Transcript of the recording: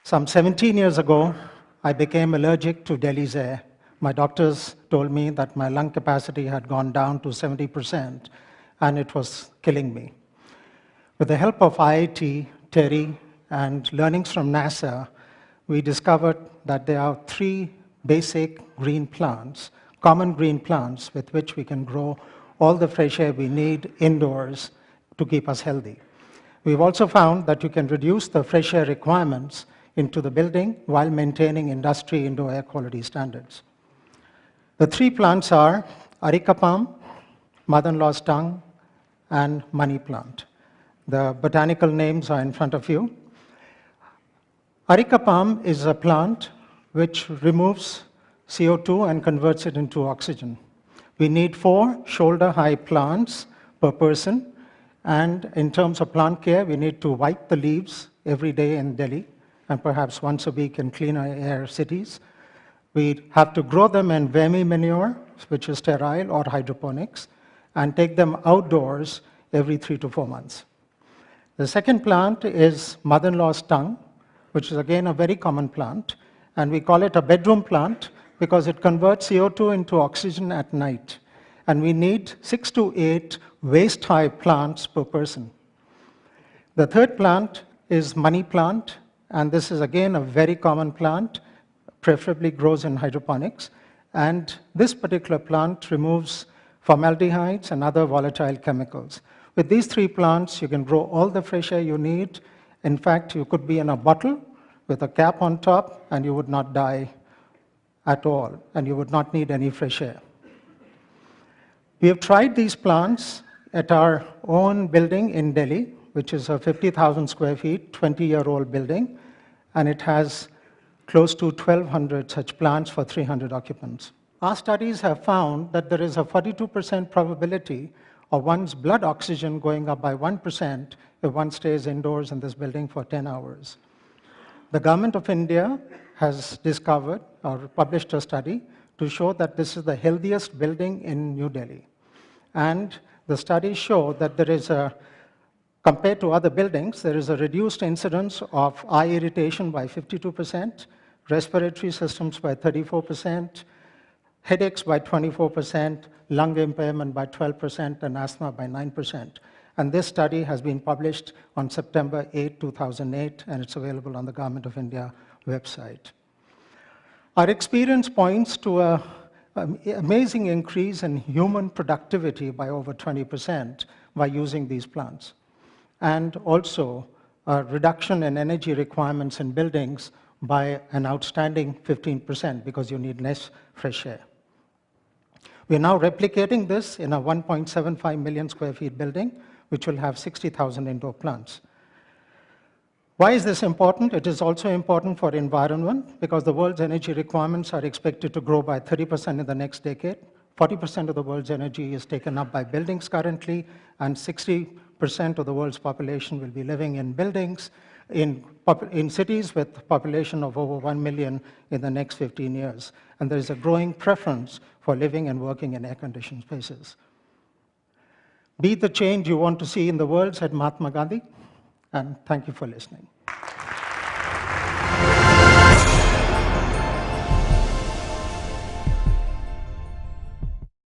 Some 17 years ago, I became allergic to Delhi's air. My doctors told me that my lung capacity had gone down to 70%, and it was killing me. With the help of IIT, TERI, and learnings from NASA, we discovered that there are 3 basic green plants, common green plants, with which we can grow all the fresh air we need indoors to keep us healthy. We've also found that you can reduce the fresh air requirements into the building while maintaining industry indoor air quality standards. The 3 plants are areca palm, mother-in-law's tongue, and money plant. The botanical names are in front of you. Areca palm is a plant which removes CO2 and converts it into oxygen. We need 4 shoulder-high plants per person, and in terms of plant care, we need to wipe the leaves every day in Delhi, and perhaps once a week in cleaner air cities. We have to grow them in vermi manure, which is sterile, or hydroponics, and take them outdoors every 3 to 4 months. The second plant is mother-in-law's tongue, which is again a very common plant, and we call it a bedroom plant because it converts CO2 into oxygen at night. And we need 6 to 8 waist-high plants per person. The third plant is money plant, and this is again a very common plant, preferably grows in hydroponics. And this particular plant removes formaldehydes and other volatile chemicals. With these 3 plants, you can grow all the fresh air you need. In fact, you could be in a bottle with a cap on top, and you would not die at all, and you would not need any fresh air. We have tried these plants at our own building in Delhi, which is a 50,000 square feet, 20-year-old building, and it has close to 1,200 such plants for 300 occupants. Our studies have found that there is a 42% probability of one's blood oxygen going up by 1% if one stays indoors in this building for 10 hours. The government of India has discovered or published a study to show that this is the healthiest building in New Delhi. And the studies show that there is compared to other buildings, there is a reduced incidence of eye irritation by 52%, respiratory systems by 34%, headaches by 24%, lung impairment by 12%, and asthma by 9%. And this study has been published on September 8, 2008, and it's available on the Government of India website. Our experience points to an amazing increase in human productivity by over 20% by using these plants, and also a reduction in energy requirements in buildings by an outstanding 15% because you need less fresh air. We are now replicating this in a 1.75 million square feet building, which will have 60,000 indoor plants. Why is this important? It is also important for environment because the world's energy requirements are expected to grow by 30% in the next decade. 40% of the world's energy is taken up by buildings currently, and 60% of the world's population will be living in buildings in cities with a population of over 1 million in the next 15 years. And there is a growing preference for living and working in air-conditioned spaces. Be the change you want to see in the world, said Mahatma Gandhi, and thank you for listening.